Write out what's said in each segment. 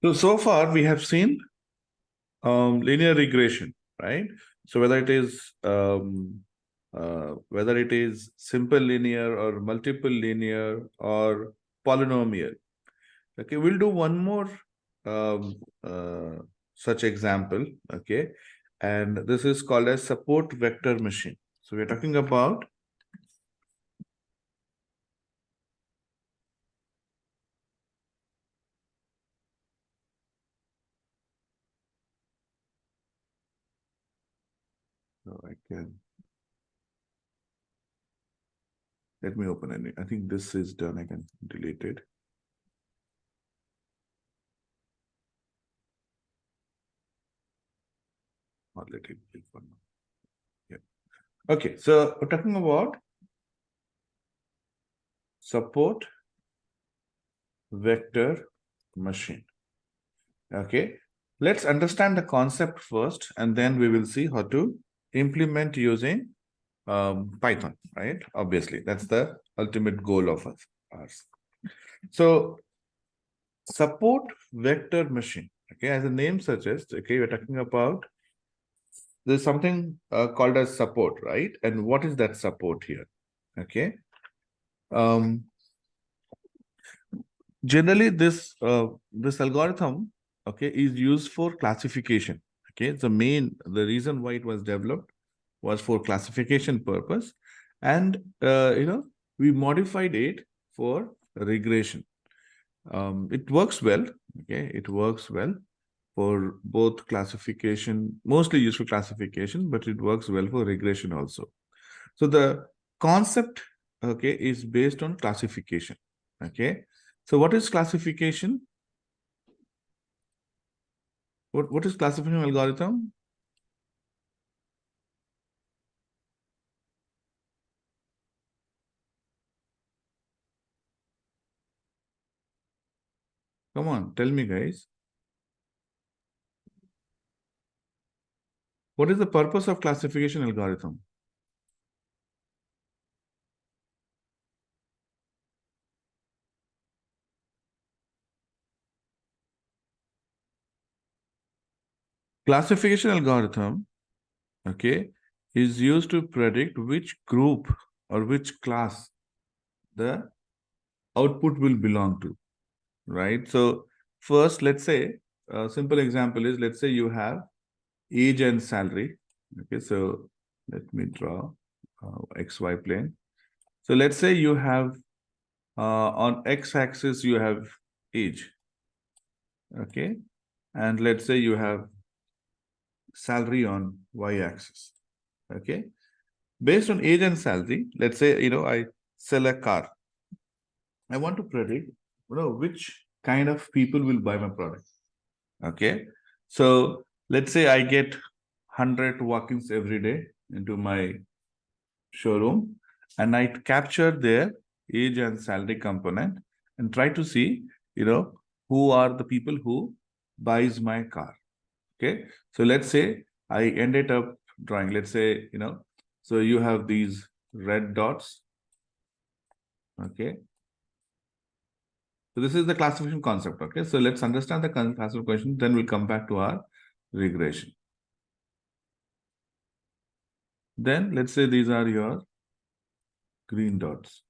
So far we have seen linear regression, right? So whether it is simple linear or multiple linear or polynomial. Okay, we'll do one more um, uh, such example. Okay, and this is called as support vector machine. So we're talking about so I can let me open it. I think this is done. I can delete it. Or let it be for now. Yeah. Okay, so we're talking about support vector machine. Okay, let's understand the concept first, and then we will see how to implement using Python, right? Obviously, that's the ultimate goal of ours. So, support vector machine. Okay, as the name suggests, okay, we're talking about there's something called as support, right? And what is that support here? Okay. Um, Generally, this algorithm, okay, is used for classification. Okay, the reason why it was developed was for classification purpose, and we modified it for regression. It works well. Okay, it works well for both classification, mostly used for classification, but it works well for regression also. So the concept, okay, is based on classification. Okay, so what is classification? What is classification algorithm? Come on, tell me, guys. What is the purpose of classification algorithm? Classification algorithm, okay, is used to predict which group or which class the output will belong to, right? So first, let's say a simple example is, let's say you have age and salary. Okay, so let me draw XY plane. So let's say you have on X-axis you have age, okay, and let's say you have salary on Y-axis, okay. Based on age and salary, let's say I sell a car. I want to predict which kind of people will buy my product. Okay, so let's say I get 100 walk-ins every day into my showroom, and I capture their age and salary component and try to see, who are the people who buys my car. Okay, so let's say I ended up drawing, let's say, so you have these red dots. Okay, so this is the classification concept. Okay, so let's understand the classification question, then we'll come back to our regression. Then let's say these are your green dots.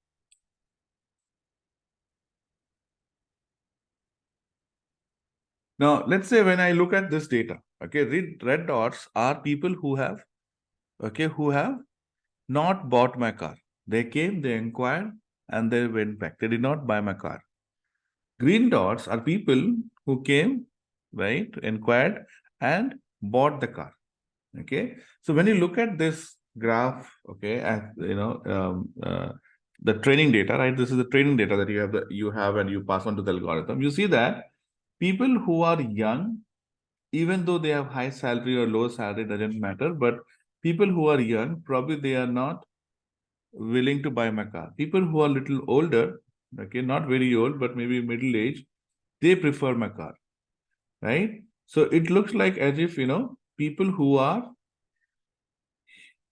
Now, let's say when I look at this data, okay, red dots are people who have, okay, who have not bought my car. They came, they inquired, and they went back. They did not buy my car. Green dots are people who came, right, inquired, and bought the car. Okay, so when you look at this graph, okay, the training data, right? This is the training data that you have and you pass on to the algorithm. You see that people who are young, even though they have high salary or low salary, doesn't matter. But people who are young, probably they are not willing to buy my car. People who are little older, okay, not very old, but maybe middle age, they prefer my car, right? So it looks like as if, people who are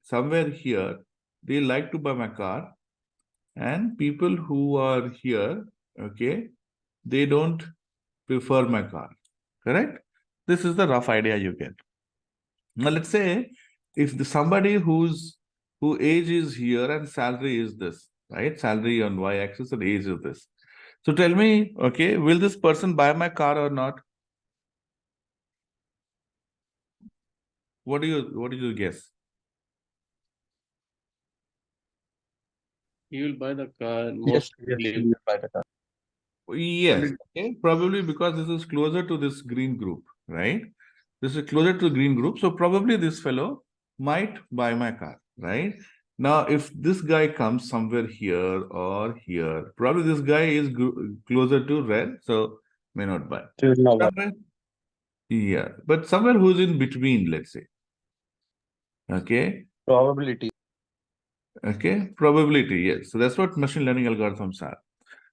somewhere here, they like to buy my car, and people who are here, okay, they don't prefer my car. correct? This is the rough idea you get. Now let's say if somebody who age is here and salary is this, right? Salary on y-axis and age is this. So tell me, okay, will this person buy my car or not? What do you guess? He will buy the car Yes, most yes, probably. we will buy the car. Yes, okay, probably because this is closer to this green group, right? This is closer to the green group, so probably this fellow might buy my car, right? Now, if this guy comes somewhere here or here, probably this guy is closer to red, so may not buy. We will not buy. Somewhere, yeah, but somewhere who's in between, let's say, okay, Probability. okay, probability, yes. So that's what machine learning algorithms are.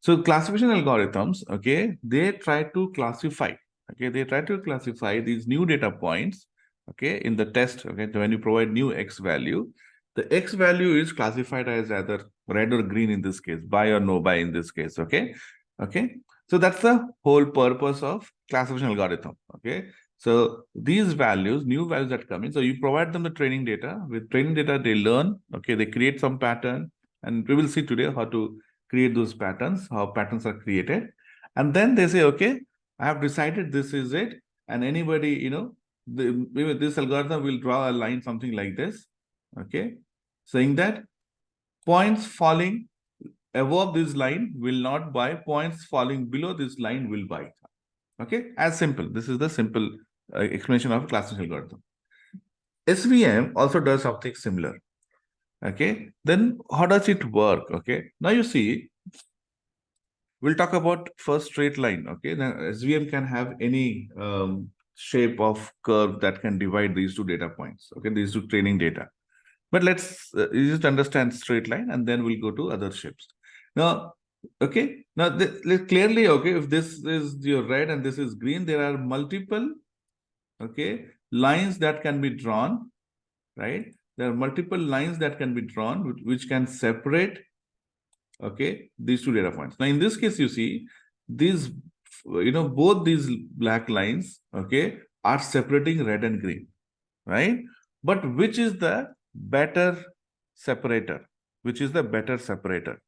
So classification algorithms, okay, they try to classify, okay, they try to classify these new data points, okay, in the test, okay, when you provide new X value, the X value is classified as either red or green in this case, buy or no buy in this case, okay, okay. So that's the whole purpose of classification algorithm, okay. So these values, new values that come in, so you provide them the training data. With training data, they learn, okay, they create some pattern, and we will see today how to create those patterns, how patterns are created. And then they say, okay, I have decided this is it. And anybody, this algorithm will draw a line, something like this, okay, saying that points falling above this line will not buy, points falling below this line will buy. Okay, as simple. This is the simple explanation of classical algorithm. SVM also does something similar. Okay, then how does it work? Okay, now you see, we'll talk about first straight line. Okay, now SVM can have any shape of curve that can divide these two data points. Okay, these two training data. But let's just understand straight line, and then we'll go to other shapes. Now, okay, now clearly, okay, if this is your red and this is green, there are multiple, okay, lines that can be drawn, right? There are multiple lines that can be drawn, which can separate, okay, these two data points. Now in this case, you see these, both these black lines, okay, are separating red and green, right? But which is the better separator? Which is the better separator?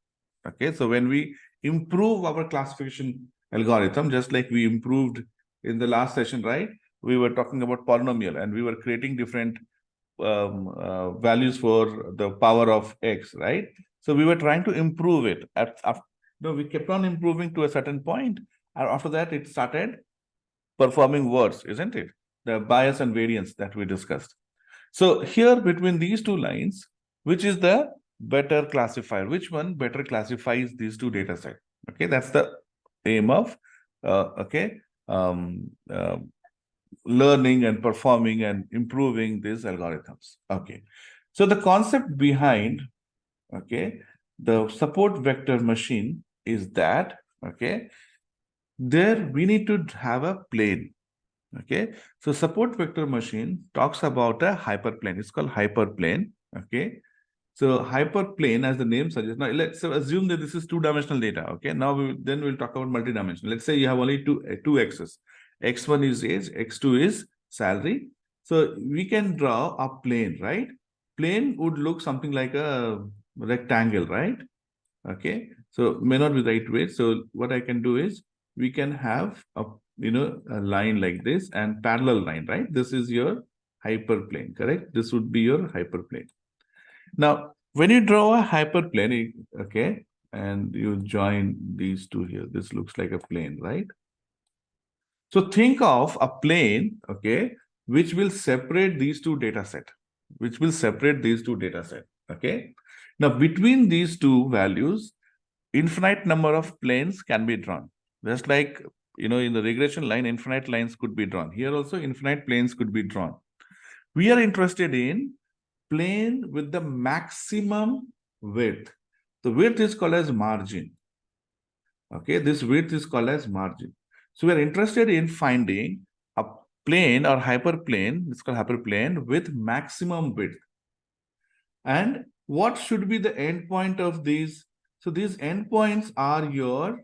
Okay, so when we improve our classification algorithm, just like we improved in the last session, right? We were talking about polynomial and we were creating different values for the power of x, right? So we were trying to improve it. We kept on improving to a certain point, and after that, it started performing worse, isn't it? The bias and variance that we discussed. So here between these two lines, which is the better classifier? Which one better classifies these two data sets? Okay, that's the aim of um, uh, learning and performing and improving these algorithms. Okay, so the concept behind, okay, the support vector machine is that, okay, there we need to have a plane. Okay, so support vector machine talks about a hyperplane. It's called hyperplane. Okay, so hyperplane, as the name suggests. Now let's assume that this is two-dimensional data. Okay, now then we'll talk about multi-dimensional. Let's say you have only two x's. X1 is age, x2 is salary. So we can draw a plane, right? Plane would look something like a rectangle, right? Okay, so may not be the right way. So what I can do is we can have a line like this and parallel line, right? This is your hyperplane, correct? This would be your hyperplane. Now, when you draw a hyperplane, okay, and you join these two here, this looks like a plane, right? So think of a plane, okay, which will separate these two data set, okay? Now, between these two values, infinite number of planes can be drawn. Just like, in the regression line, infinite lines could be drawn. Here also, infinite planes could be drawn. We are interested in plane with the maximum width. The width is called as margin. Okay, this width is called as margin. So we are interested in finding a plane or hyperplane, it's called hyperplane, with maximum width. And what should be the endpoint of these? So these endpoints are your,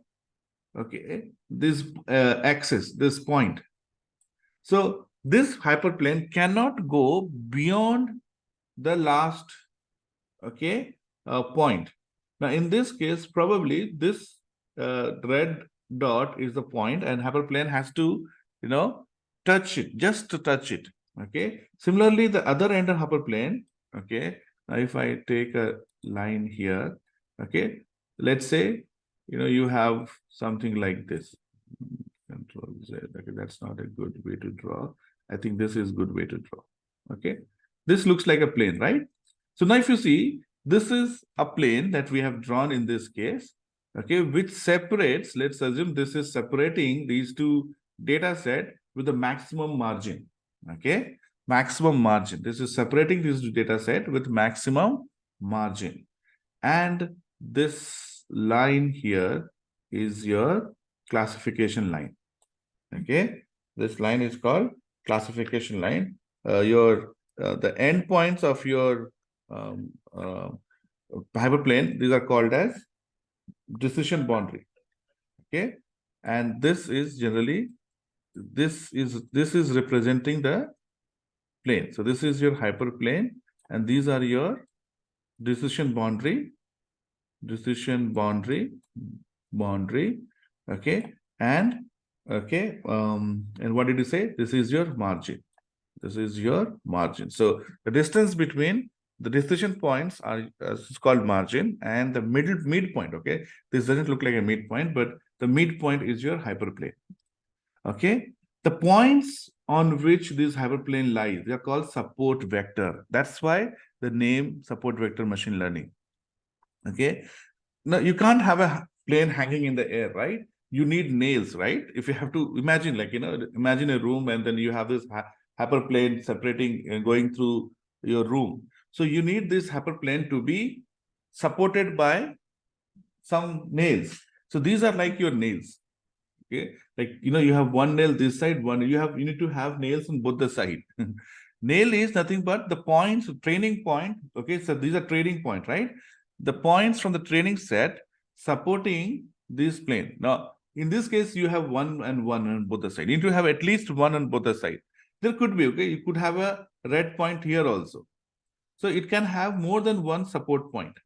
okay, this axis, this point, So this hyperplane cannot go beyond the last, okay, point. Now, in this case, probably this red dot is the point, and hyperplane has to, touch it, just to touch it. Okay. Similarly, the other end of hyperplane, okay. Now, if I take a line here, okay, let's say, you have something like this. Control Z. Okay, that's not a good way to draw. I think this is good way to draw. Okay. This looks like a plane, right? So now if you see, this is a plane that we have drawn in this case, okay, which separates, let's assume this is separating these two data set with the maximum margin, okay, maximum margin. This is separating these two data set with maximum margin. And this line here is your classification line, okay. This line is called classification line. The endpoints of your um, uh, hyperplane, these are called as decision boundary, okay. And this is generally, this is representing the plane. So this is your hyperplane, and these are your decision boundary, boundary, okay. And okay, and what did you say? This is your margin. This is your margin. So the distance between the decision points are is called margin, and the midpoint. Okay, this doesn't look like a midpoint, but the midpoint is your hyperplane. Okay, the points on which this hyperplane lies, they are called support vector. That's why the name support vector machine learning. Okay, now you can't have a plane hanging in the air, right? You need nails, right? If you have to imagine, like, imagine a room, and then you have this hyperplane separating and going through your room. So you need this hyperplane to be supported by some nails. So these are like your nails. Okay, like, you have one nail this side, you need to have nails on both the side. Nail is nothing but the points, training point. Okay, so these are training point, right? The points from the training set supporting this plane. Now, in this case, you have one and one on both the side. You need to have at least one on both the side. There could be, okay, you could have a red point here also. So it can have more than one support point.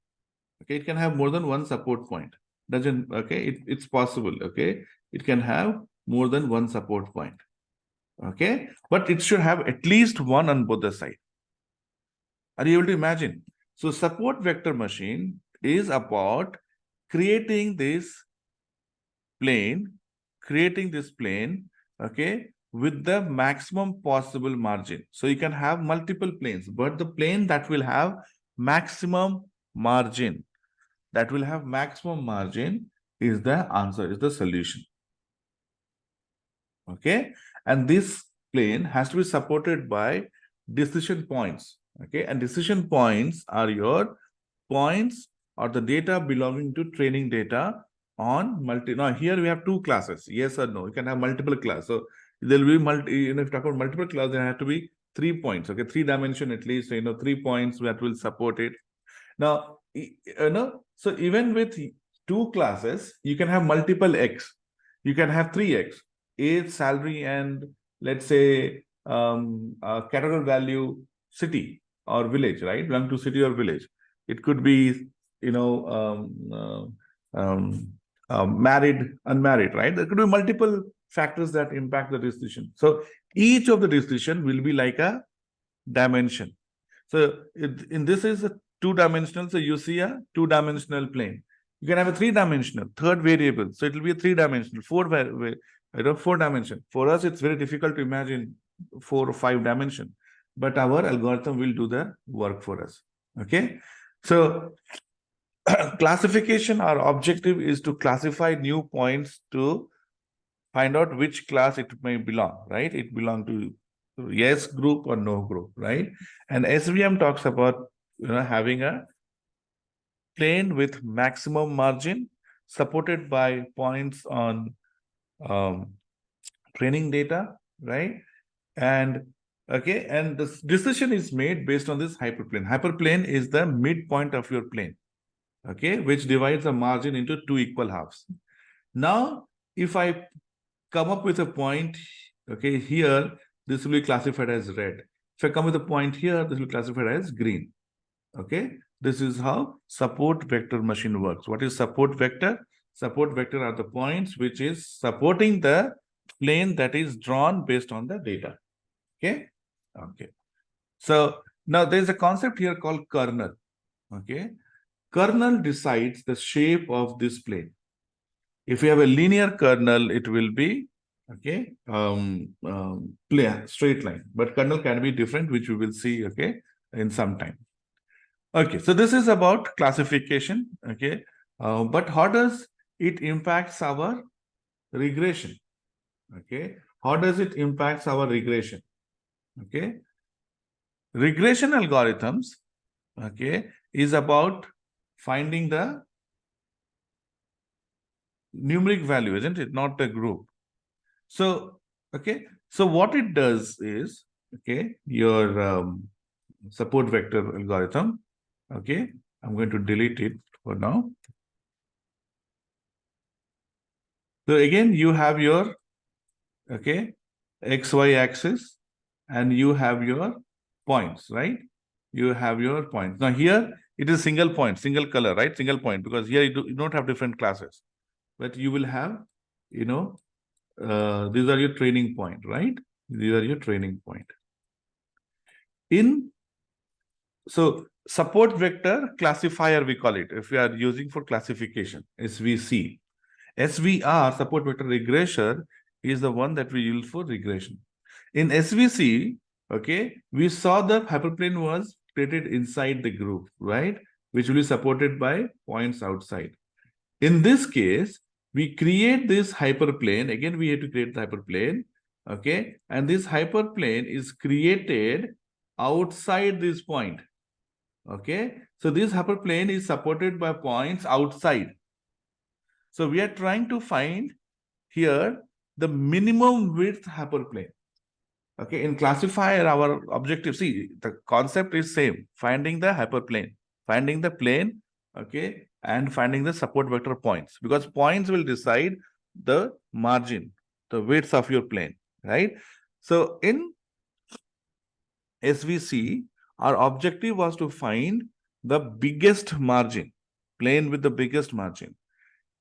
Okay, it can have more than one support point. Doesn't, okay, it's possible, okay? It can have more than one support point. Okay, but it should have at least one on both the side. Are you able to imagine? So support vector machine is about creating this plane, okay, with the maximum possible margin. So you can have multiple planes, but the plane that will have maximum margin, is the answer, is the solution. Okay, and this plane has to be supported by decision points. Okay, and decision points are your points or the data belonging to training data on multi. Now here we have two classes, yes or no. You can have multiple classes. So there will be if you talk about multiple classes, there have to be 3 points. Okay, 3 dimension at least. 3 points that will support it. Now, so even with 2 classes, you can have multiple X. You can have 3X. Age, salary, and let's say category value, city or village, right? Belong to city or village. It could be, married, unmarried, right? There could be multiple factors that impact the decision. So each of the decision will be like a dimension. So in this is a 2-dimensional. So you see a 2-dimensional plane. You can have a 3-dimensional, third variable. So it will be a 3-dimensional, 4-dimension. For us, it's very difficult to imagine 4 or 5 dimension, but our algorithm will do the work for us. Okay. So classification, our objective is to classify new points to find out which class it may belong, right? It belong to yes group or no group, right? And SVM talks about having a plane with maximum margin supported by points on training data, right? And okay, and this decision is made based on this hyperplane. Hyperplane is the midpoint of your plane, okay, which divides the margin into 2 equal halves. Now, if I come up with a point, okay, here, this will be classified as red. If I come with a point here, this will be classified as green. Okay, this is how support vector machine works. What is support vector? Support vector are the points which is supporting the plane that is drawn based on the data. Okay, okay. So now there is a concept here called kernel. Okay, kernel decides the shape of this plane. If you have a linear kernel, it will be okay, plane, straight line. But kernel can be different, which we will see okay in some time. Okay, so this is about classification. Okay, but how does it impacts our regression? Okay, how does it impacts our regression? Okay, regression algorithms, okay, is about finding the numeric value, isn't it? Not the group. So, okay, so what it does is, okay, your support vector algorithm, okay, I'm going to delete it for now. So again, you have your, okay, XY axis and you have your points, right? You have your points. Now here, it is single point, single color, right? Single point, because here you don't have different classes, but you will have, you know, these are your training point, right? These are your training point. So support vector classifier, we call it, if we are using for classification, SVC. SVR, support vector regressor, is the one that we use for regression. In SVC, okay, we saw the hyperplane was created inside the group, right? Which will be supported by points outside. In this case, we create this hyperplane. Again, we have to create the hyperplane, okay? And this hyperplane is created outside this point, okay? So this hyperplane is supported by points outside. So we are trying to find here the minimum width hyperplane. Okay, in classifier, our objective, see, the concept is same, finding the hyperplane, finding the plane, okay, and finding the support vector points, because points will decide the margin, the width of your plane, right? So in SVC, our objective was to find the biggest margin, plane with the biggest margin.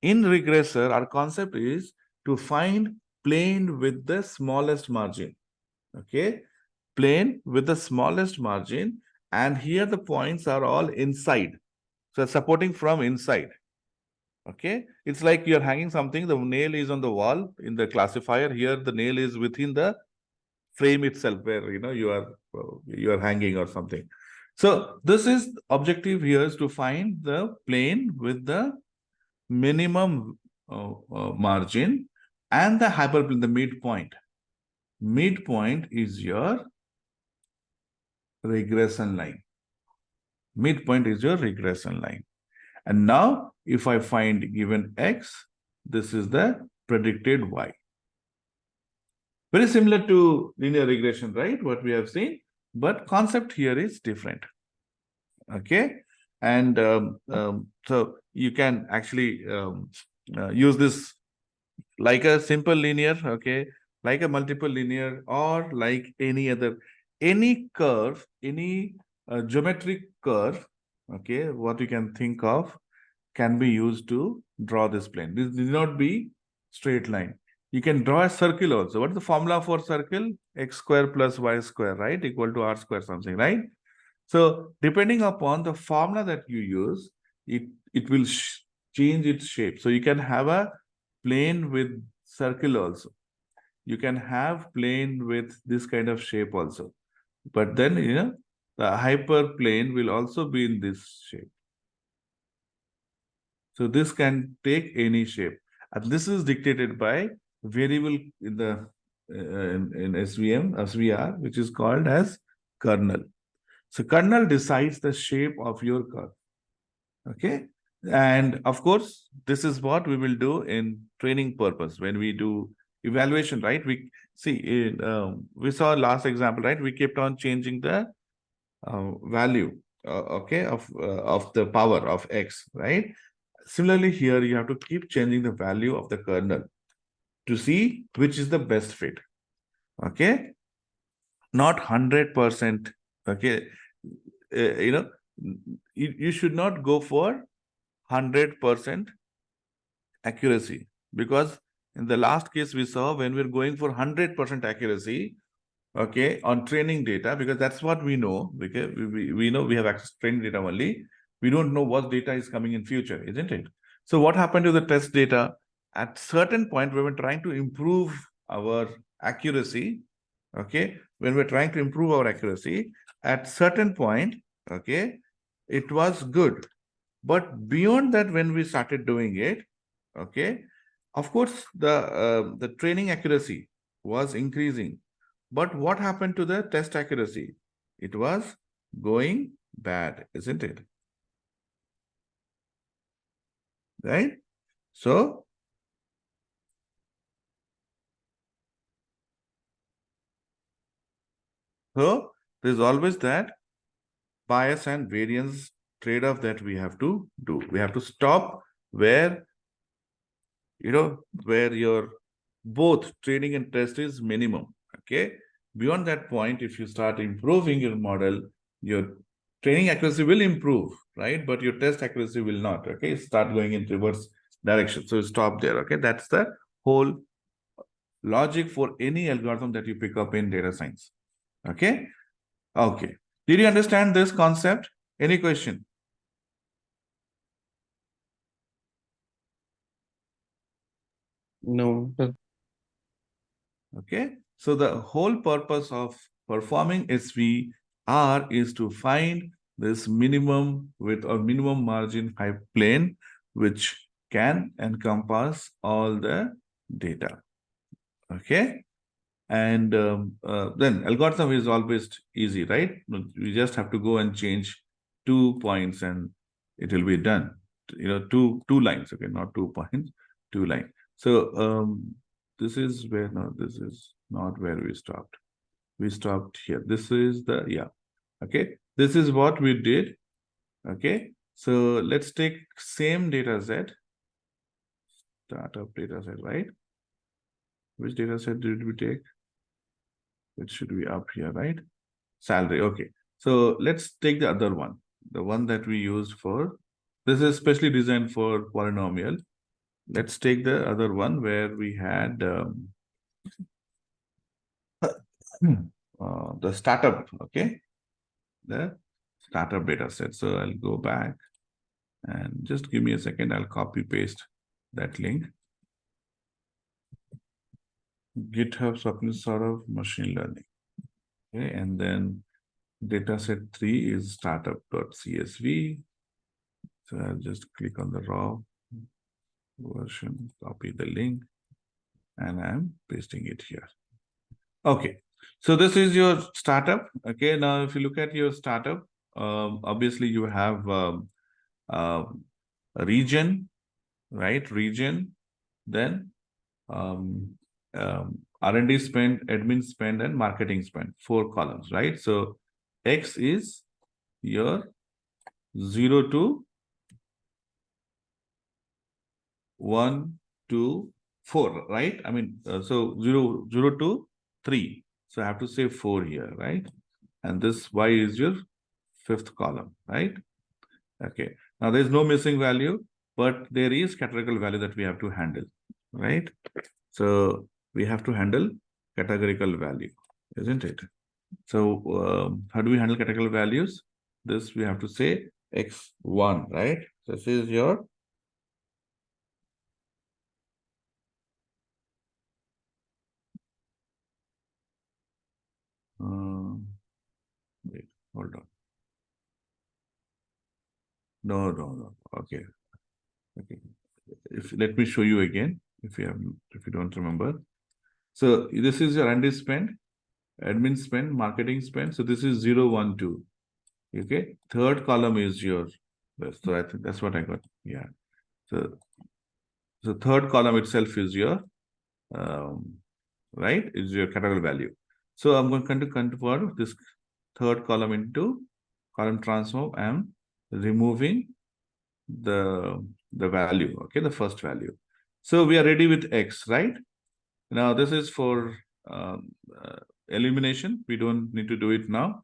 In regressor, our concept is to find plane with the smallest margin. Okay, plane with the smallest margin, and here the points are all inside, so supporting from inside. Okay, it's like you're hanging something, the nail is on the wall. In the classifier, here the nail is within the frame itself, where you are hanging or something. So this is objective here, is to find the plane with the minimum margin and the hyperplane, the midpoint. Midpoint is your regression line. Midpoint is your regression line. And now, if I find given X, this is the predicted Y. Very similar to linear regression, right? What we have seen, but concept here is different. Okay. And so you can actually use this like a simple linear, okay, like a multiple linear, or like any curve, any geometric curve, okay, what you can think of can be used to draw this plane. This need not be straight line. You can draw a circle also. What is the formula for circle? X square plus Y square, right? Equal to R square something, right? So depending upon the formula that you use, it will change its shape. So you can have a plane with circle also. You can have plane with this kind of shape also. But then, the hyperplane will also be in this shape. So this can take any shape. And this is dictated by variable in the in SVR, which is called as kernel. So kernel decides the shape of your curve. Okay. And of course, this is what we will do in training purpose. When we do evaluation, right? We see, we saw last example, right? We kept on changing the value, okay, of the power of X, right? Similarly, here you have to keep changing the value of the kernel to see which is the best fit. Okay. not 100%. Okay. You should not go for 100% accuracy, because in the last case we saw, when we're going for 100% accuracy, okay, on training data, because that's what we know, okay, we know we have access to training data only. We don't know what data is coming in future, isn't it? So what happened to the test data? At certain point, we were trying to improve our accuracy, okay, when we're trying to improve our accuracy, at certain point, okay, it was good. But beyond that, when we started doing it, okay, of course, the training accuracy was increasing. But what happened to the test accuracy? It was going bad, isn't it? Right? So there's always that bias and variance trade-off that we have to do. We have to stop where, where your both training and test is minimum. Okay. Beyond that point, if you start improving your model, your training accuracy will improve, right? But your test accuracy will not. Okay. Start going in reverse direction. So stop there. Okay. That's the whole logic for any algorithm that you pick up in data science. Okay. Okay. Did you understand this concept? Any question? No. Okay. So the whole purpose of performing SVR is to find this minimum width or minimum margin height plane, which can encompass all the data. Okay. And then algorithm is always easy, right? We just have to go and change 2 points and it will be done. Two lines, okay, not 2 points, 2 lines. So this is where, no, this is not where we stopped. We stopped here. This is the, yeah, okay. This is what we did, okay. So let's take same data set, startup data set, right? Which data set did we take? It should be up here, right? Salary, okay. So let's take the other one, the one that we used for, this is specially designed for polynomial. Let's take the other one where we had the startup, okay? The startup data set. So I'll go back and just give me a second. I'll copy paste that link. GitHub sort of machine learning. Okay, and then dataset 3 is startup.csv. So I'll just click on the raw version, copy the link, and I'm pasting it here. Okay, so this is your startup. Okay, now if you look at your startup, obviously you have a region, right? Region, then R&D spend, admin spend, and marketing spend, 4 columns, right? So X is your 0 to 1 to 4, right? I mean, so 0 to 3. So I have to say 4 here, right? And this Y is your 5th column, right? Okay. Now there's no missing value, but there is categorical value that we have to handle, right? So we have to handle categorical value, isn't it? So how do we handle categorical values? This we have to say X1, right? This is your wait, hold on. No. Okay. Let me show you again if you don't remember. So this is your R&D spend, admin spend, marketing spend. So this is 0, 1, 2. Okay. Third column is your, so I think that's what I got. Yeah. So the third column itself is your right, is your category value. So I'm going to convert this third column into column transform. I'm removing the value, okay, the first value. So we are ready with X, right? Now this is for elimination. We don't need to do it now.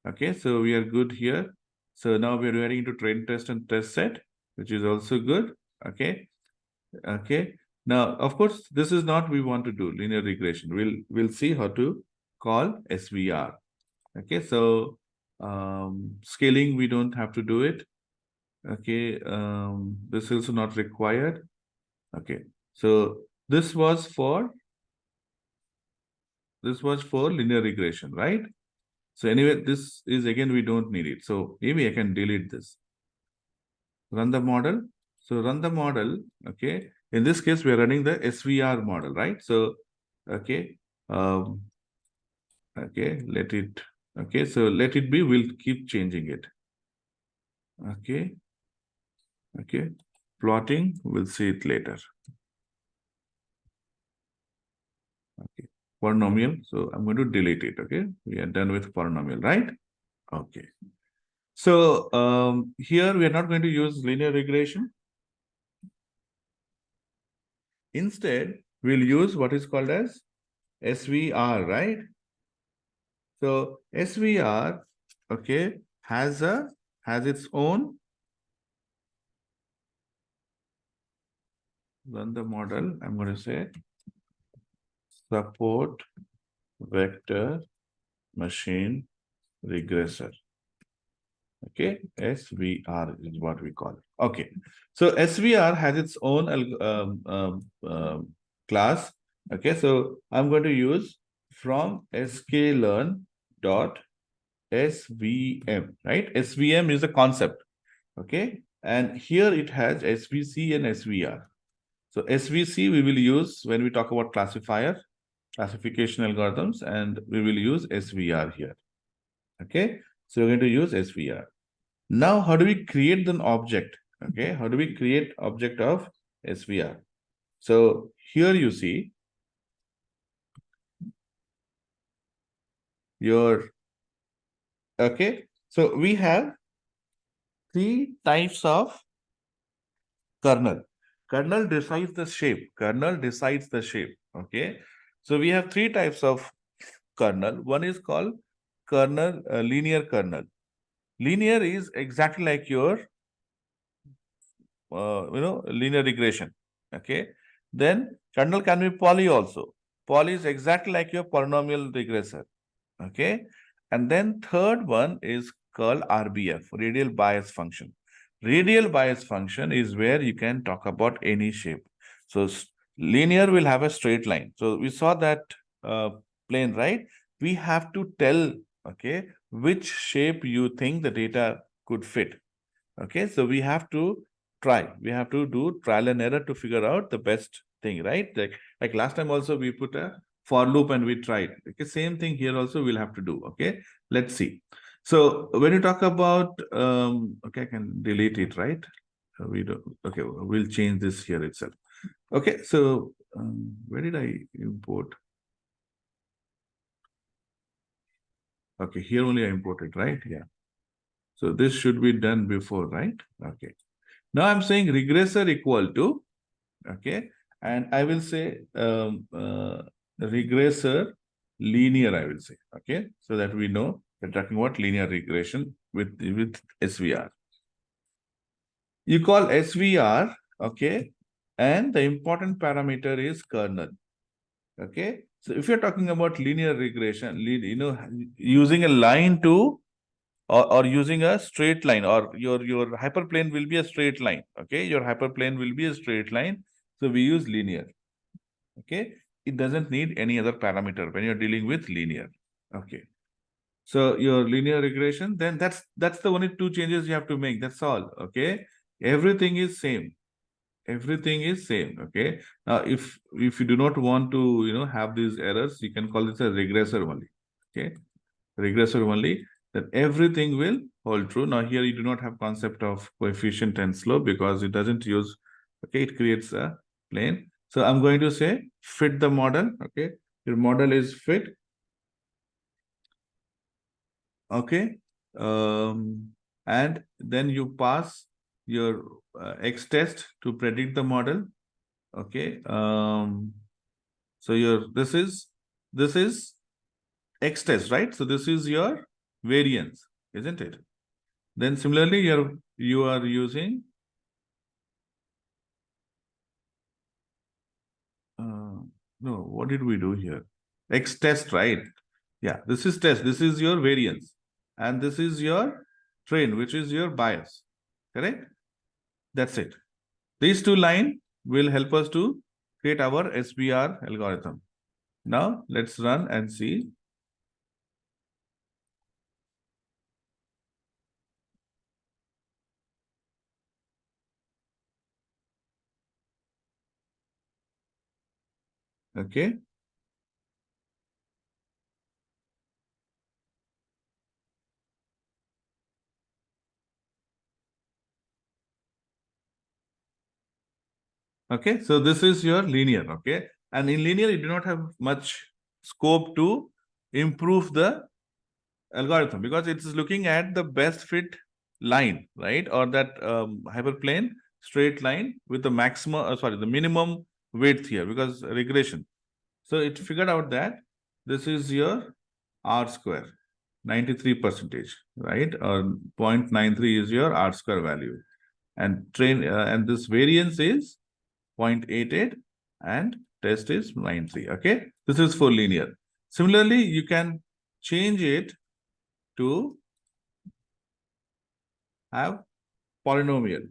Okay, so we are good here. So now we are heading into train test and test set, which is also good. Okay. Okay. Now, of course, this is not we want to do linear regression. We'll see how to call SVR. Okay, so scaling we don't have to do it. Okay, this is also not required. Okay, so this was for linear regression, right? So anyway, this is again we don't need it. So maybe I can delete this. Run the model. So run the model. Okay. In this case, we are running the SVR model, right? So okay. Okay, let it. Okay, so let it be. We'll keep changing it. Okay. Okay. Plotting. We'll see it later. Okay. Polynomial. So I'm going to delete it. Okay. We are done with polynomial, right? Okay. So here we are not going to use linear regression. Instead, we'll use what is called as SVR, right? So SVR, okay, has its own. Run the model. I'm going to say support vector machine regressor. Okay, SVR is what we call it. Okay, so SVR has its own class. Okay, so I'm going to use from sklearn dot SVM, right? SVM is a concept. Okay, and here it has SVC and SVR. So SVC we will use when we talk about classification algorithms, and we will use SVR here. Okay, so we're going to use SVR. Now, how do we create an object? Okay, how do we create object of SVR? So here you see your, okay, so we have three types of kernel. Kernel decides the shape. Kernel decides the shape. Okay, so we have three types of kernel. One is called kernel, linear kernel. Linear is exactly like your linear regression. Okay, then kernel can be poly also. Poly is exactly like your polynomial regressor. Okay, and then third one is called RBF, radial bias function. Radial bias function is where you can talk about any shape. So linear will have a straight line. So we saw that plane, right? We have to tell, okay, which shape you think the data could fit. Okay, so we have to try. We have to do trial and error to figure out the best thing, right? Like last time also we put a for loop and we tried. Okay, same thing here also we'll have to do. Okay, let's see. So when you talk about okay, I can delete it, right? We don't. Okay, we'll change this here itself. Okay, so where did I import? Okay, here only I imported, right? Yeah. So this should be done before, right? Okay. Now I'm saying regressor equal to, okay, and I will say regressor linear, I will say, okay, so that we know we're talking about linear regression with SVR. You call SVR, okay, and the important parameter is kernel, okay. So if you're talking about linear regression, using a line to or using a straight line, or your hyperplane will be a straight line. Okay, your hyperplane will be a straight line. So we use linear. Okay, it doesn't need any other parameter when you're dealing with linear. Okay, so your linear regression, then that's the only two changes you have to make. That's all. Okay, everything is same. Everything is same. Okay, now if you do not want to have these errors, you can call this a regressor only. Okay, regressor only, that everything will hold true. Now here you do not have concept of coefficient and slope because it doesn't use, okay, it creates a plane. So I'm going to say fit the model. Okay, your model is fit. Okay, and then you pass your X test to predict the model. Okay, so this is X test, right? So this is your variance, isn't it? Then similarly, you are using no, what did we do here? X test, right? Yeah, this is test. This is your variance. And this is your train, which is your bias. Correct? That's it. These two lines will help us to create our SBR algorithm. Now, let's run and see. Okay. Okay. So this is your linear. Okay. And in linear, you do not have much scope to improve the algorithm because it is looking at the best fit line, right? Or that hyperplane straight line with the maximum, sorry, the minimum width here because regression. So it figured out that this is your R square, 93%, right? Or 0.93 is your R square value. And and this variance is 0.88 and test is 93. Okay. This is for linear. Similarly, you can change it to have polynomial.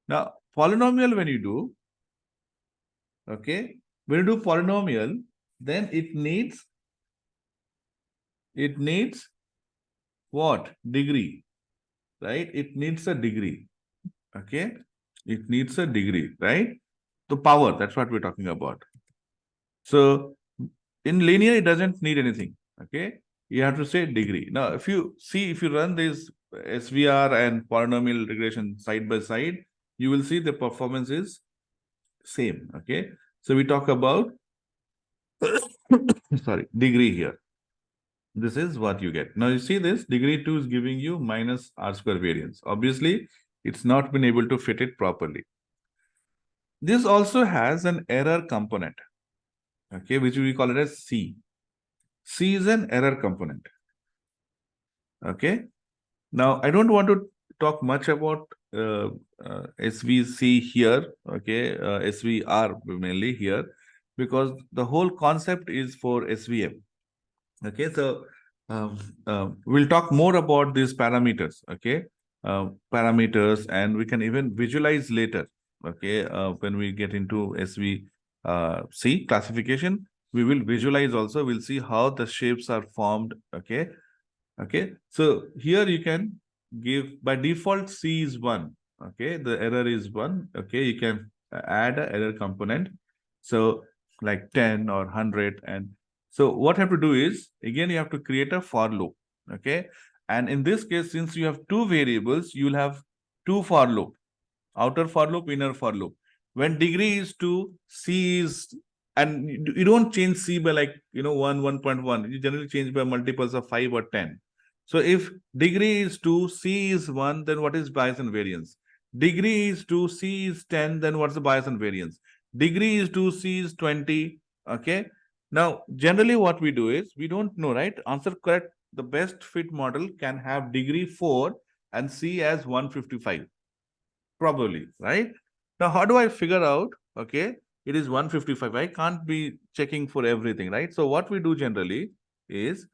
Now, polynomial when you do, okay, when you do polynomial, then it needs what? Degree, right? It needs a degree. Okay. It needs a degree, right? The power, that's what we're talking about. So in linear, it doesn't need anything. Okay. You have to say degree. Now, if you run this SVR and polynomial regression side by side, you will see the performance is same. Okay. So we talk about sorry, degree here. This is what you get. Now you see this degree 2 is giving you minus R square variance. Obviously, it's not been able to fit it properly. This also has an error component, okay, which we call it as C. C is an error component. Okay. Now I don't want to talk much about SVC here, okay, SVR mainly here, because the whole concept is for SVM. Okay, so um, we'll talk more about these parameters. Okay, parameters, and we can even visualize later. Okay, when we get into SVC classification, we will visualize also. We'll see how the shapes are formed. Okay, okay. So here you can give by default C is 1. Okay, the error is 1. Okay, you can add an error component. So like 10 or 100, and so what you have to do is, again, you have to create a for loop. Okay. And in this case, since you have two variables, you'll have two for loop, outer for loop, inner for loop. When degree is 2, C is, and you don't change C by like, 1, 1.1. You generally change by multiples of 5 or 10. So if degree is 2, C is 1, then what is bias and variance? Degree is 2, C is 10, then what's the bias and variance? Degree is 2, C is 20. Okay. Now, generally what we do is, we don't know, right? Answer correct. The best fit model can have degree 4 and C as 155. Probably, right? Now, how do I figure out, okay, it is 155. I can't be checking for everything, right? So what we do generally is,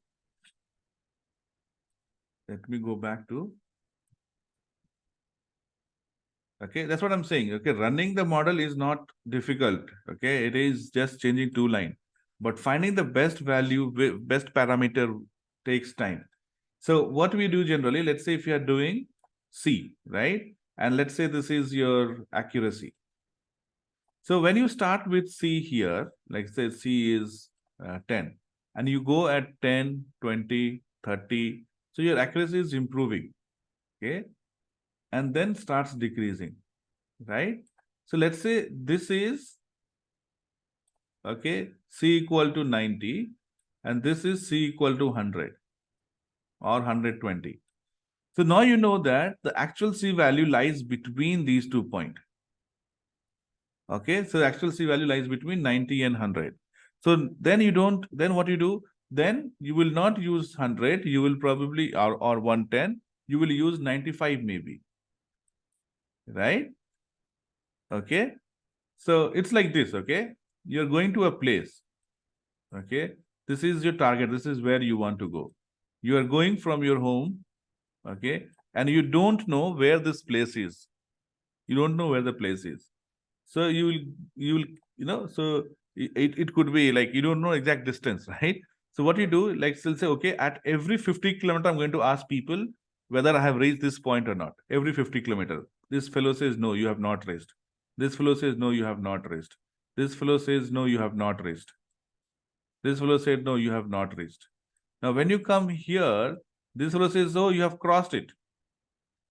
let me go back to, okay, that's what I'm saying. Okay, running the model is not difficult. Okay, it is just changing two line. But finding the best value, best parameter takes time. So what we do generally, let's say if you are doing C, right? And let's say this is your accuracy. So when you start with C here, like say C is 10, and you go at 10, 20, 30, so your accuracy is improving, okay? And then starts decreasing, right? So let's say this is, okay, C equal to 90, and this is C equal to 100 or 120. So now you know that the actual C value lies between these 2 points. Okay, so the actual C value lies between 90 and 100. So then then what you do, then you will not use 100, you will probably, or 110, you will use 95 maybe, right? Okay. So it's like this, okay? You're going to a place, okay? This is your target. This is where you want to go. You are going from your home, okay? And you don't know where this place is. You don't know where the place is. So you will, so it could be like you don't know exact distance, right? So what you do, like still say, okay, at every 50 kilometer, I'm going to ask people whether I have reached this point or not. Every 50 kilometer. This fellow says, no, you have not reached. This fellow says, no, you have not reached. This fellow says, no, you have not reached. This fellow said, no, you have not reached. Now, when you come here, this fellow says, oh, you have crossed it.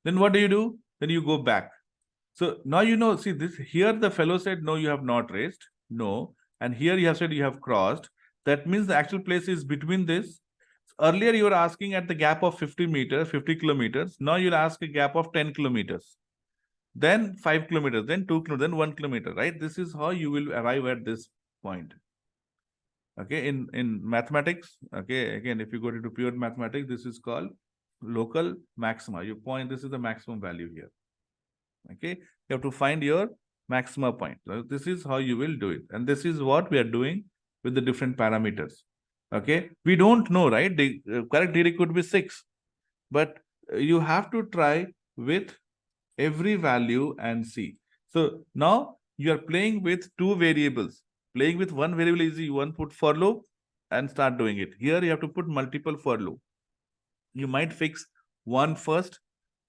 Then what do? Then you go back. So now you know, see this here the fellow said, no, you have not raised. No. And here you have said you have crossed. That means the actual place is between this. Earlier you were asking at the gap of 50 meters, 50 kilometers. Now you'll ask a gap of 10 kilometers. Then 5 kilometers, then 2 kilometers, then 1 kilometer, right? This is how you will arrive at this point. Okay, in mathematics, okay, again, if you go into pure mathematics, this is called local maxima. Your point, this is the maximum value here. Okay, you have to find your maxima point. So this is how you will do it, and this is what we are doing with the different parameters. Okay, we don't know, right? The correct degree could be 6, but you have to try with every value and see. So now you are playing with two variables. Playing with one variable is easy. One put for loop and start doing it. Here you have to put multiple for loop. You might fix one first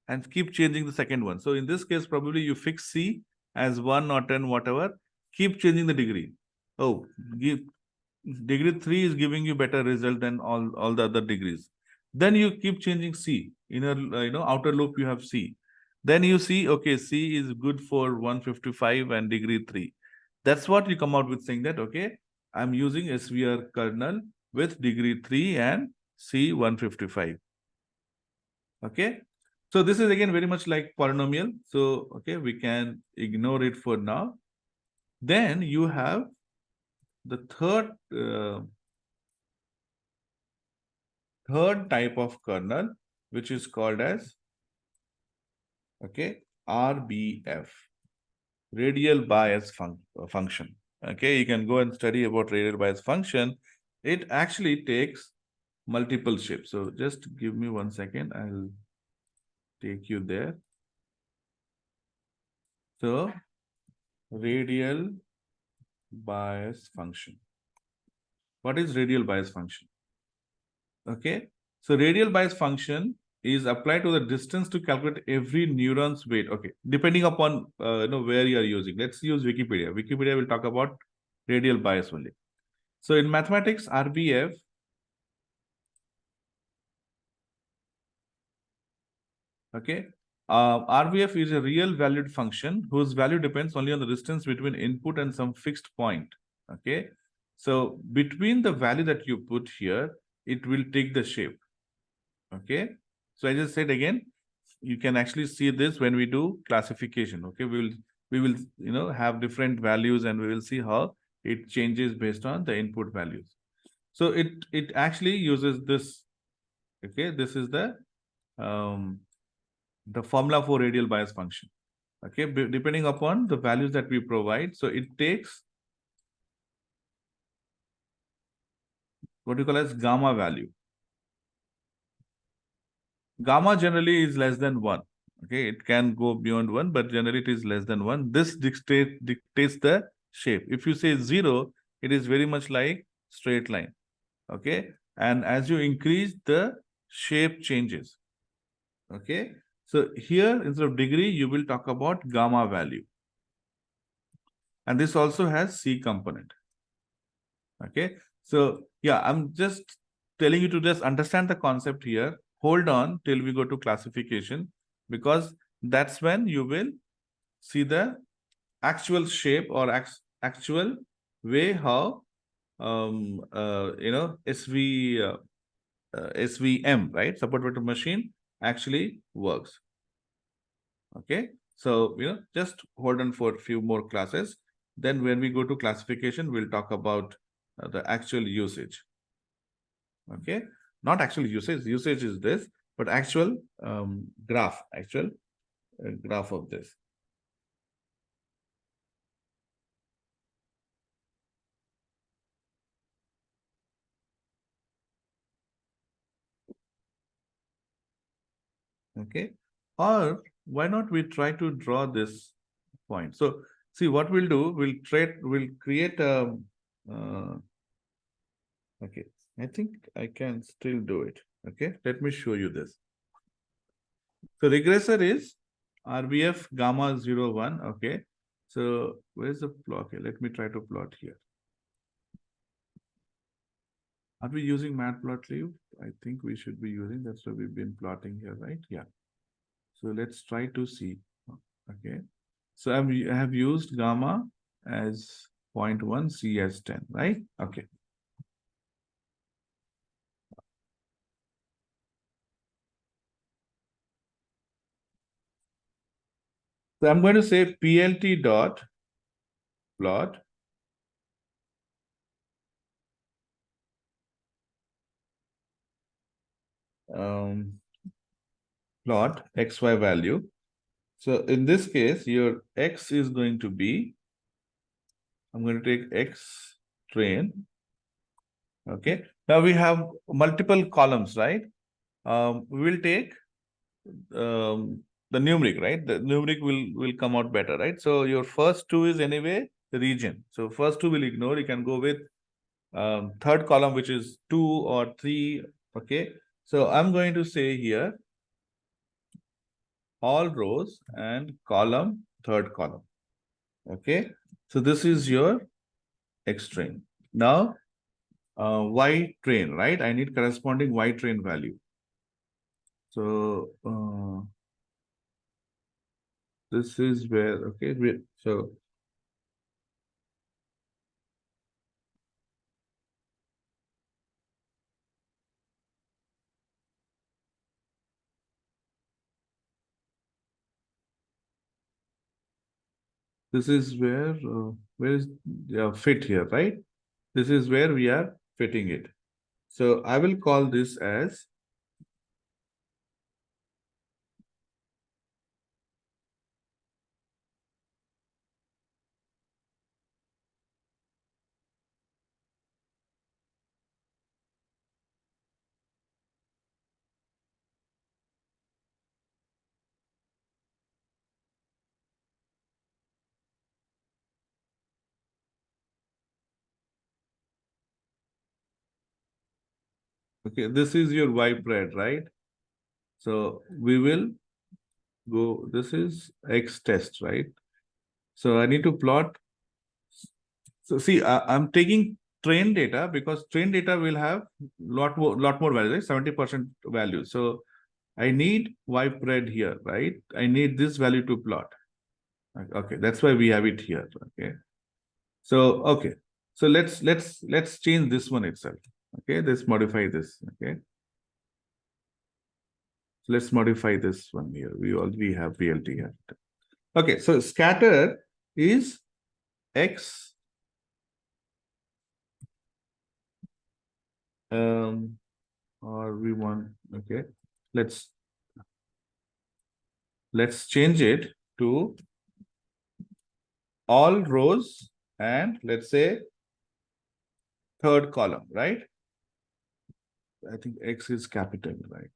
and keep changing the second one. So in this case, probably you fix C as 1 or 10, whatever. Keep changing the degree. Oh, degree 3 is giving you better result than all the other degrees. Then you keep changing C. Inner, outer loop you have C. Then you see, okay, C is good for 155 and degree 3. That's what you come out with, saying that, okay, I'm using SVR kernel with degree 3 and C 155. Okay. So this is again very much like polynomial. So, okay, we can ignore it for now. Then you have the third type of kernel, which is called as, okay, RBF, radial bias function. Okay, you can go and study about radial bias function. It actually takes multiple shapes. So just give me 1 second. I'll take you there. So radial bias function. What is radial bias function? Okay, so radial bias function is applied to the distance to calculate every neuron's weight. Okay, depending upon where you are using. Let's use Wikipedia. Wikipedia will talk about radial bias only. So in mathematics, RBF, okay, RBF is a real valued function whose value depends only on the distance between input and some fixed point. Okay, so between the value that you put here, it will take the shape. Okay, so I just said again, you can actually see this when we do classification. Okay, we will have different values and we will see how it changes based on the input values. So it actually uses this. Okay, this is the formula for radial bias function. Okay, depending upon the values that we provide, so it takes what you call as gamma value. Gamma generally is less than 1. Okay, it can go beyond 1, but generally it is less than 1. This dictates the shape. If you say 0, it is very much like straight line. Okay, and as you increase, the shape changes. Okay, so here instead of degree, you will talk about gamma value. And this also has C component. Okay, so yeah, I'm just telling you to just understand the concept here. Hold on till we go to classification, because that's when you will see the actual shape or actual way how SVM, right, support vector machine, actually works. Okay, so just hold on for a few more classes. Then when we go to classification, we'll talk about the actual usage. Okay, not actual usage. Usage is this, but actual graph, actual graph of this. Okay, or why not we try to draw this point? So see what we'll do. We'll create a. Okay, I think I can still do it. Okay, let me show you this. So regressor is RBF gamma 01. Okay, so where's the plot? Okay, let me try to plot here. Are we using matplotlib? I think we should be using. That's why we've been plotting here, right? Yeah. So let's try to see. Okay. So I have used gamma as 0.1, C as 10, right? Okay. So I'm going to say PLT dot plot plot XY value. So in this case, your X is going to be, I'm going to take X train. Okay. Now we have multiple columns, right? We will take the numeric, right? The numeric will come out better, right? So your first two is anyway the region. So first two will ignore. You can go with third column, which is 2 or 3. Okay. So I'm going to say here all rows and column, third column. Okay. So this is your X train. Now Y train, right? I need corresponding Y train value. So this is where, okay, so this is where is fit here, right? This is where we are fitting it. So I will call this as okay. This is your Y pred, right? So we will go. This is X test, right? So I need to plot. So see, I'm taking train data because train data will have lot more values, right? 70% value. So I need Y pred here, right? I need this value to plot. Okay, that's why we have it here. Okay. So okay. So let's change this one itself. Okay, let's modify this. Okay. So let's modify this one here. We already have PLT here. Okay, so scatter is X or we want, okay. Let's change it to all rows and let's say third column, right? I think X is capital, right?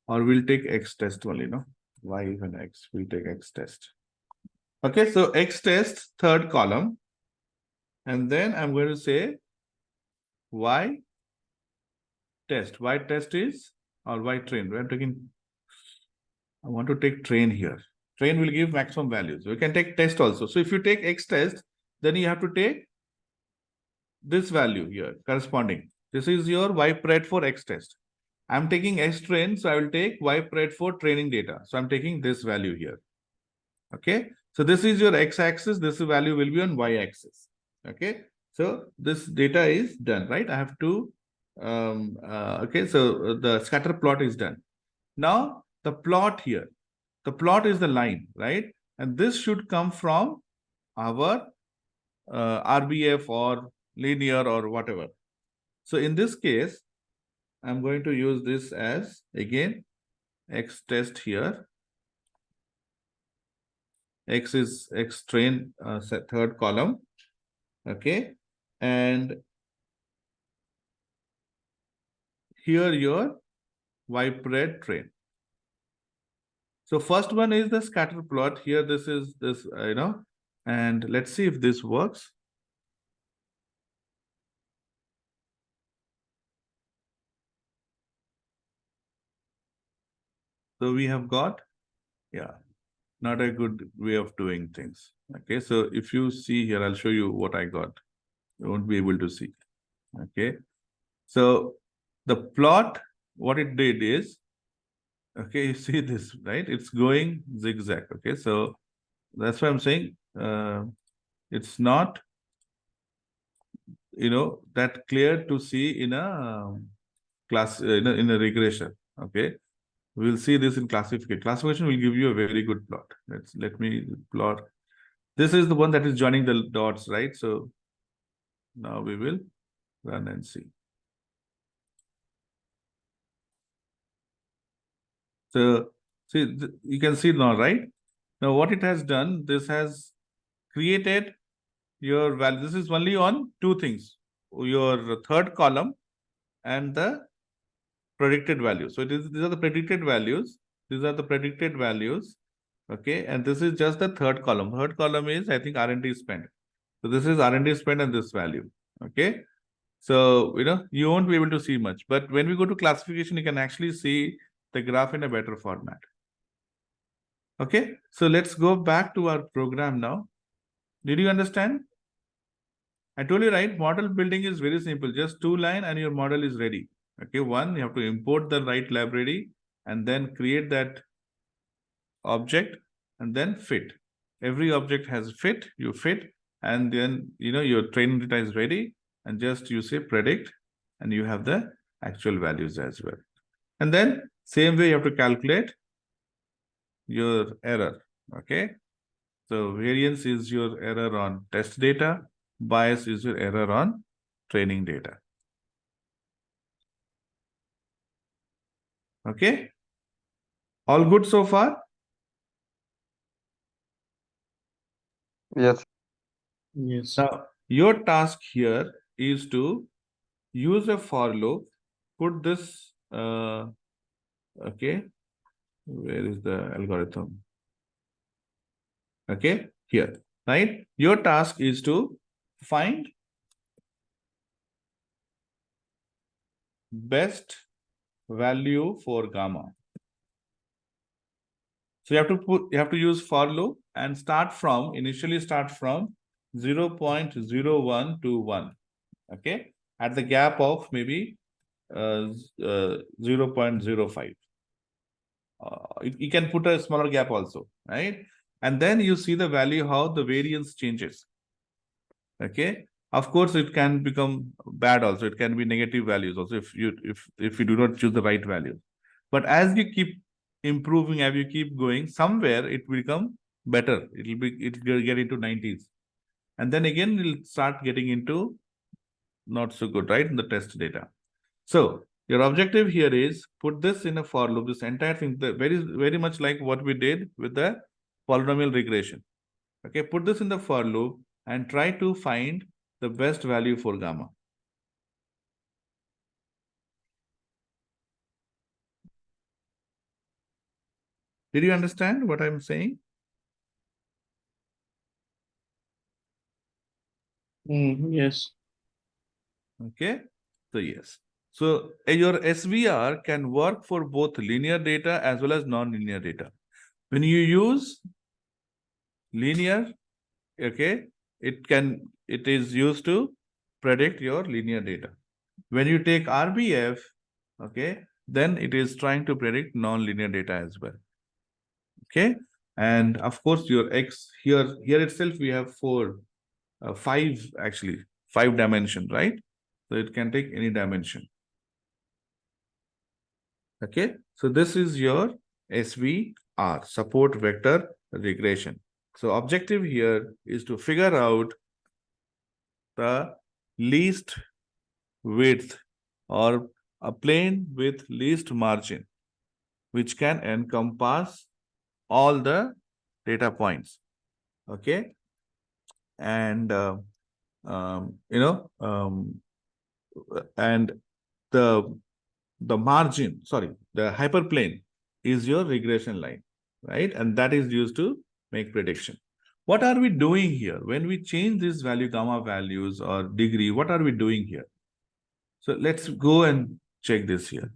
Or we'll take X test only, no? Why even X? We'll take X test. Okay, so X test, third column. And then I'm going to say Y test. Y test is, or Y train. We're taking, I want to take train here. Train will give maximum values. We can take test also. So if you take X test, then you have to take this value here corresponding. This is your Y pred for X test. I'm taking X train, so I will take Y pred for training data. So I'm taking this value here. Okay. So this is your X axis. This value will be on Y axis. Okay. So this data is done, right? I have to, okay. So the scatter plot is done. Now the plot here, the plot is the line, right? And this should come from our RBF or linear or whatever. So in this case, I'm going to use this as, again, X test here. X is X train, third column. Okay. And here your Y-pred train. So first one is the scatter plot. Here, this is this, and let's see if this works. So we have got, yeah, not a good way of doing things. Okay, so if you see here, I'll show you what I got. You won't be able to see. Okay, so the plot, what it did is, okay, you see this, right? It's going zigzag. Okay, so that's why I'm saying it's not, that clear to see in a class, in a regression. Okay, we'll see this in classification. Classification will give you a very good plot. Let me plot. This is the one that is joining the dots, right? So now we will run and see. So see, you can see now, right? Now what it has done, this has created your value. This is only on two things, your third column and the predicted value. So these are the predicted values. These are the predicted values. Okay, and this is just the third column. Third column is, I think, R&D spend. So this is R&D spend and this value. Okay, so you won't be able to see much. But when we go to classification, you can actually see the graph in a better format. Okay, so let's go back to our program now. Did you understand? I told you, right? Model building is very simple. Just two line and your model is ready. Okay, one, you have to import the right library and then create that object and then fit. Every object has fit, you fit, and then your training data is ready, and just you say predict, and you have the actual values as well. And then same way you have to calculate your error. Okay, so variance is your error on test data, bias is your error on training data. Okay, all good so far? Yes. Yes. Now your task here is to use a for loop, put this, okay, where is the algorithm? Okay, here, right? Your task is to find best value for gamma. So you have to use for loop and initially start from 0.01 to 1. Okay, at the gap of maybe 0.05. You can put a smaller gap also, right? And then you see the value, how the variance changes. Okay, of course it can become bad also. It can be negative values also if you do not choose the right value. But as you keep improving, as you keep going, somewhere it will become better. It'll get into 90s, and then again it'll start getting into not so good, right, in the test data. So your objective here is put this in a for loop, this entire thing, very much like what we did with the polynomial regression. Okay, put this in the for loop and try to find the best value for gamma. Did you understand what I'm saying? Yes. Okay, so yes. So your SVR can work for both linear data as well as non-linear data. When you use linear, okay, it is used to predict your linear data. When you take RBF, okay, then it is trying to predict non-linear data as well. Okay, and of course your X here itself we have five, actually 5 dimension, right? So it can take any dimension. Okay, so this is your SVR, support vector regression. So objective here is to figure out the least width, or a plane with least margin, which can encompass all the data points. Okay. And, you know, and the margin, sorry, the hyperplane is your regression line, right? And that is used to make prediction. What are we doing here? When we change this value, gamma values or degree, what are we doing here? So let's go and check this here.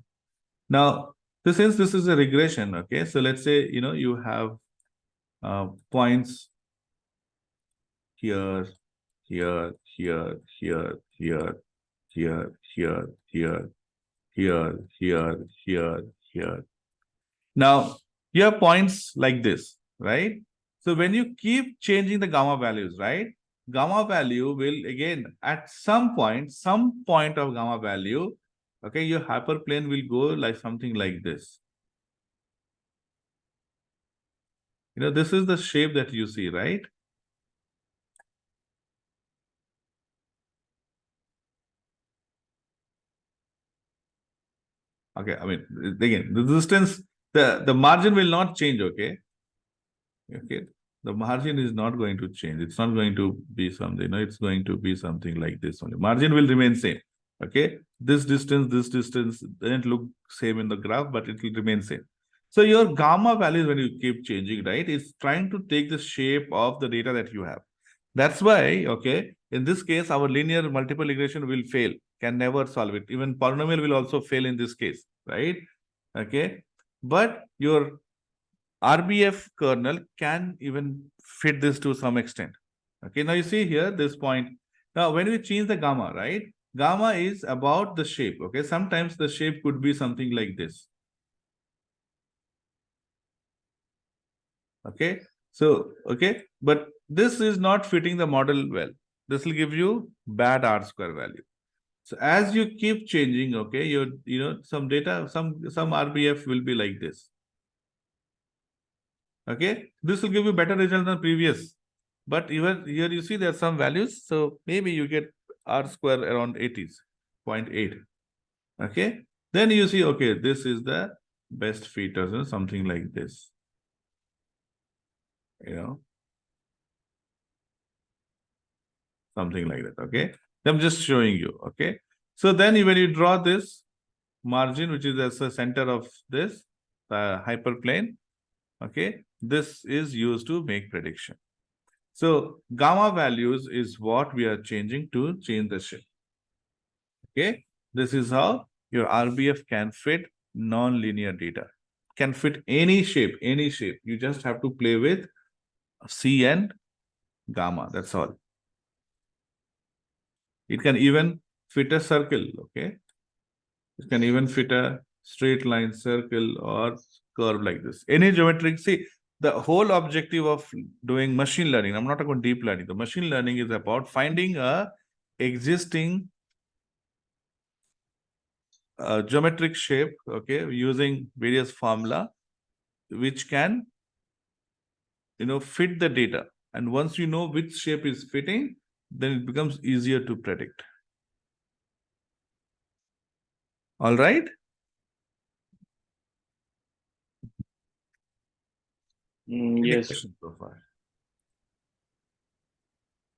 Now, since this is a regression, okay, so let's say, you know, you have points here, here, here, here, here, here, here, here, here, here, here, here. Now, you have points like this, right? So when you keep changing the gamma values, right? Gamma value will again, at some point of gamma value, okay, your hyperplane will go like something like this. You know, this is the shape that you see, right? Okay, I mean, again, the distance, the margin will not change, okay? Okay, the margin is not going to change. It's not going to be something, no, it's going to be something like this only. Margin will remain same, okay? This distance doesn't look same in the graph, but it will remain same. So your gamma values, when you keep changing, right, is trying to take the shape of the data that you have. That's why, okay, in this case, our linear multiple regression will fail, can never solve it. Even polynomial will also fail in this case, right? Okay, but your RBF kernel can even fit this to some extent. Okay, now you see here this point. Now, when we change the gamma, right? Gamma is about the shape. Okay, sometimes the shape could be something like this. Okay, so, okay, but this is not fitting the model well. This will give you bad R square value. So as you keep changing, okay, you know, some data, some RBF will be like this. Okay, this will give you better result than previous. But even here you see there are some values. So maybe you get R square around 80s, 0.8. Okay, then you see, okay, this is the best fit or something like this. You know, something like that. Okay, I'm just showing you. Okay, so then when you draw this margin, which is as the center of this hyperplane, okay, this is used to make prediction. So gamma values is what we are changing to change the shape. Okay, this is how your RBF can fit non-linear data. Can fit any shape, any shape. You just have to play with C and gamma. That's all. It can even fit a circle. Okay, it can even fit a straight line, circle, or curve like this. Any geometric. See, the whole objective of doing machine learning, I'm not talking about deep learning. The machine learning is about finding a existing geometric shape, okay, using various formula, which can, you know, fit the data. And once you know which shape is fitting, then it becomes easier to predict. All right. Any Yes. questions so far?